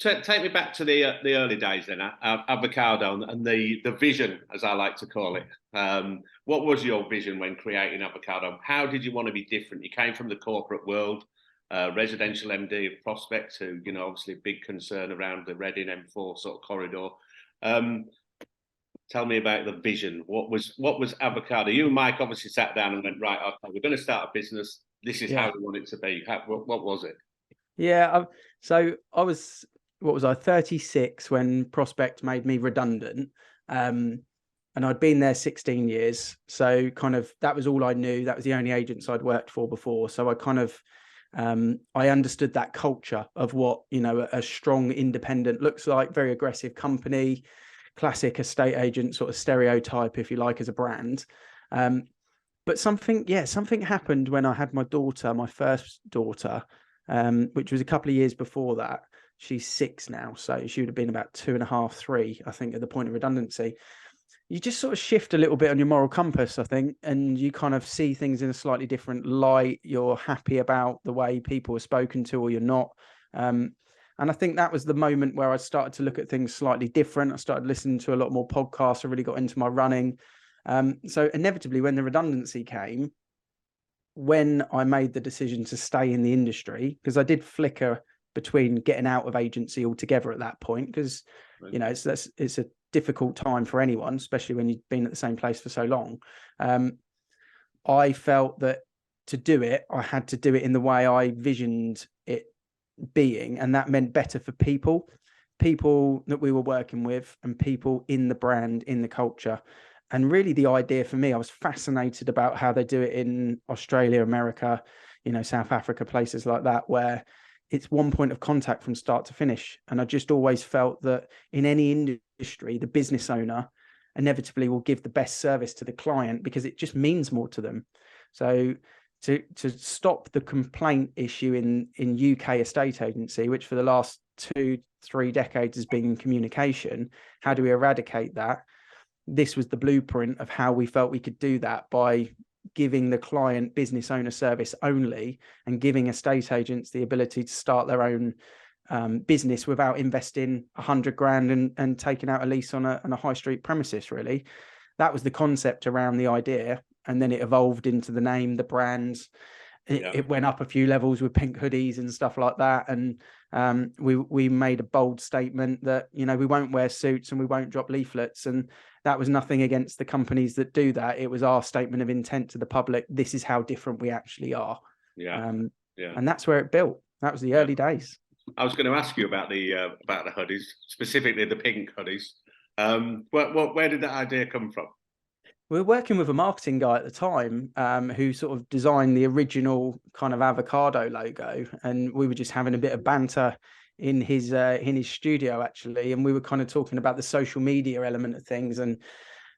take me back to the early days then, Avocado, and the vision, as I like to call it. What was your vision when creating Avocado? How did you want to be different? You came from the corporate world, residential MD of Prospect, who, you know, obviously a big concern around the Reading M4 sort of corridor. Tell me about the vision. What was Avocado? You and Mike obviously sat down and went, right, okay, we're going to start a business. This is how we want it to be. What was it? Yeah. So I was, what was I, 36 when Prospect made me redundant. And I'd been there 16 years. So kind of, that was all I knew. That was the only agents I'd worked for before. So I kind of, I understood that culture of what, you know, a strong independent looks like, very aggressive company, classic estate agent sort of stereotype, if you like, as a brand. But something happened when I had my daughter, my first daughter, which was a couple of years before that. She's 6 now, so she would have been about 2.5, 3, I think, at the point of redundancy. You just sort of shift a little bit on your moral compass, I think, and you kind of see things in a slightly different light. You're happy about the way people are spoken to, or you're not. And I think that was the moment where I started to look at things slightly different. I started listening to a lot more podcasts. I really got into my running. So inevitably, when the redundancy came, when I made the decision to stay in the industry, because I did flicker between getting out of agency altogether at that point, because, you know, it's a difficult time for anyone, especially when you've been at the same place for so long. I felt that to do it, I had to do it in the way I visioned it being, and that meant better for people that we were working with, and people in the brand, in the culture. And really the idea for me, I was fascinated about how they do it in Australia, America, you know, South Africa, places like that, where it's one point of contact from start to finish. And I just always felt that in any industry, the business owner inevitably will give the best service to the client because it just means more to them. So to stop the complaint issue in UK estate agency, which for the last 2-3 decades has been in communication, how do we eradicate that? This was the blueprint of how we felt we could do that, by giving the client business owner service only, and giving estate agents the ability to start their own business without investing 100 grand and taking out a lease on a high street premises. Really, that was the concept around the idea. And then it evolved into the name, the brands. It went up a few levels with pink hoodies and stuff like that. And we made a bold statement that, you know, we won't wear suits and we won't drop leaflets. And that was nothing against the companies that do that. It was our statement of intent to the public. This is how different we actually are. And that's where it built. That was the early days. I was going to ask you about the hoodies, specifically the pink hoodies. Where did that idea come from? We were working with a marketing guy at the time who sort of designed the original kind of Avocado logo, and we were just having a bit of banter in his studio, actually, and we were kind of talking about the social media element of things and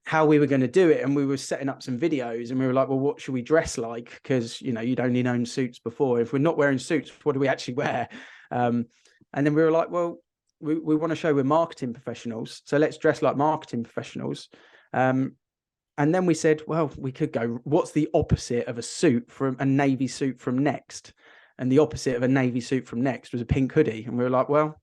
how we were going to do it. And we were setting up some videos, and we were like, well, what should we dress like? Because, you know, you'd only known suits before. If we're not wearing suits, what do we actually wear? And then we were like, well, we want to show we're marketing professionals, so let's dress like marketing professionals. And then we said, well, we could go, what's the opposite of a suit, from a navy suit from Next? And the opposite of a navy suit from Next was a pink hoodie. And we were like, well,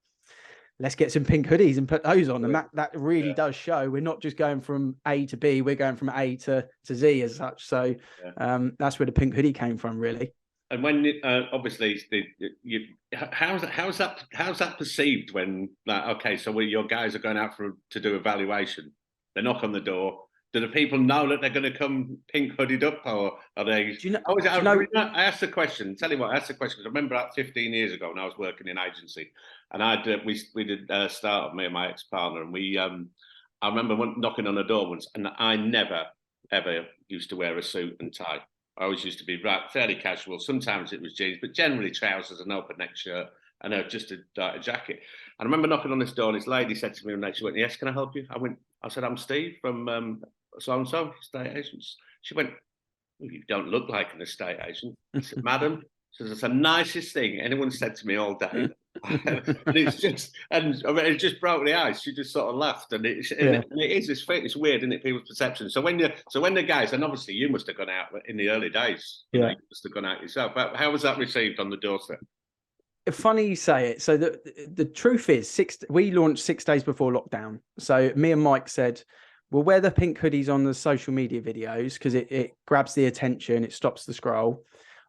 let's get some pink hoodies and put those on. And that really does show we're not just going from A to B, we're going from A to Z as such. So that's where the pink hoodie came from, really. And when obviously, how's that perceived when, like, okay, so your guys are going out to do evaluation, they knock on the door. Do the people know that they're going to come pink hoodied up, or are they? I asked the question. Tell you what, I asked the question. I remember about 15 years ago when I was working in agency, and we did a start, me and my ex-partner, and I remember knocking on the door once, and I never ever used to wear a suit and tie. I always used to be fairly casual. Sometimes it was jeans, but generally trousers and open neck shirt and just a jacket. And I remember knocking on this door, and this lady said to me one night, she went, "Yes, can I help you?" I said, "I'm Steve from so-and-so, estate agents." She went, "Well, you don't look like an estate agent." I said, "Madam," she says, "it's the nicest thing anyone said to me all day." And it just broke the ice. She just sort of laughed, and it's weird, isn't it? People's perception. So when the guys, and obviously you must have gone out in the early days. You know, you must have gone out yourself. But how was that received on the doorstep? Funny you say it. So the truth is, we launched 6 days before lockdown. So me and Mike said, we'll wear the pink hoodies on the social media videos because it grabs the attention, it stops the scroll.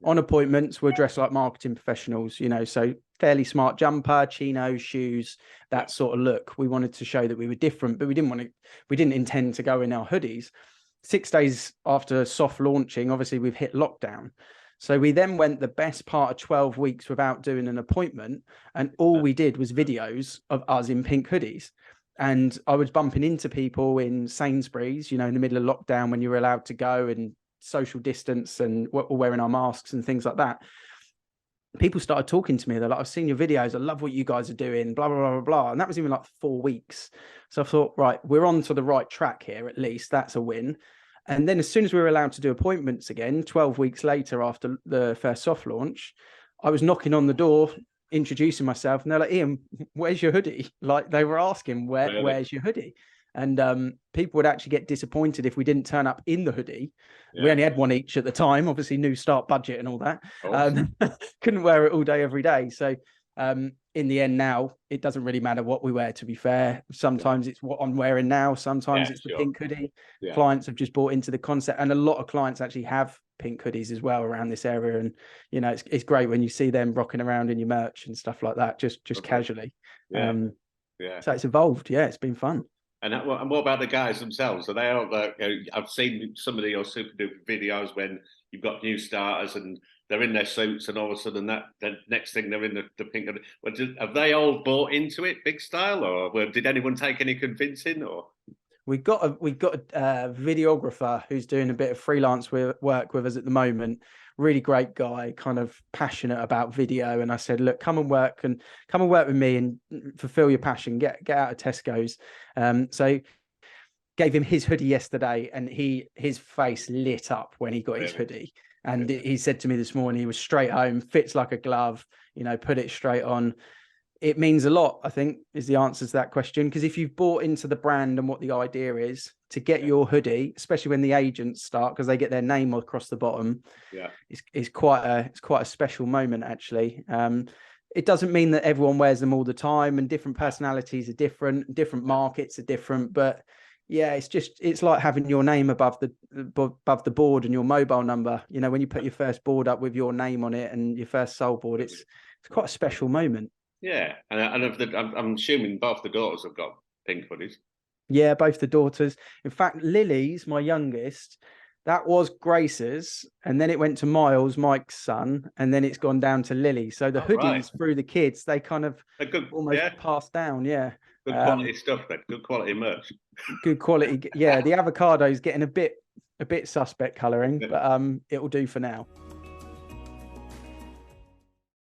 On appointments, we'll dress like marketing professionals, you know, so fairly smart jumper, chinos, shoes, that sort of look. We wanted to show that we were different, but we didn't intend to go in our hoodies. 6 days after soft launching, obviously we've hit lockdown. So we then went the best part of 12 weeks without doing an appointment. And all we did was videos of us in pink hoodies. And I was bumping into people in Sainsbury's, you know, in the middle of lockdown when you were allowed to go and social distance and we're all wearing our masks and things like that. People started talking to me. They're like, I've seen your videos. I love what you guys are doing, blah, blah, blah, blah, blah. And that was even like 4 weeks. So I thought, right, we're on to the right track here. At least that's a win. And then as soon as we were allowed to do appointments again, 12 weeks later after the first soft launch, I was knocking on the door, introducing myself. And they're like, Ian, where's your hoodie? Like they were asking, where's your hoodie? And people would actually get disappointed if we didn't turn up in the hoodie. We only had one each at the time, obviously new start budget and all that. Couldn't wear it all day, every day. So in the end now, it doesn't really matter what we wear, to be fair. Sometimes it's what I'm wearing now. Sometimes it's the pink hoodie. Clients have just bought into the concept. And a lot of clients actually have pink hoodies as well around this area. And, you know, it's great when you see them rocking around in your merch and stuff like that, just casually. So it's evolved. Yeah, it's been fun. And what about the guys themselves? Are they all like, I've seen some of your super duper videos when you've got new starters and they're in their suits and all of a sudden the next thing they're in the pink. Have they all bought into it big style, or did anyone take any convincing? Or we got a videographer who's doing a bit of freelance work with us at the moment. Really great guy, kind of passionate about video. And I said, look, come and work with me and fulfill your passion. Get out of Tesco's. So gave him his hoodie yesterday, and his face lit up when he got his hoodie. And he said to me this morning, he was straight home, fits like a glove, you know, put it straight on. It means a lot, I think, is the answer to that question. Because if you've bought into the brand and what the idea is, to get your hoodie, especially when the agents start, because they get their name across the bottom, it's quite a special moment, actually. It doesn't mean that everyone wears them all the time, and different personalities are different markets are different, but yeah, it's like having your name above the board and your mobile number. You know, when you put your first board up with your name on it and your first soul board, it's quite a special moment. Yeah, and I'm assuming both the daughters have got pink hoodies. Yeah, both the daughters. In fact, Lily's, my youngest, that was Grace's, and then it went to Miles, Mike's son, and then it's gone down to Lily. So the hoodies through the kids, they kind of almost passed down. Yeah. Good quality stuff, then. Good quality merch. Good quality. Yeah, the avocado is getting a bit suspect colouring, but it will do for now.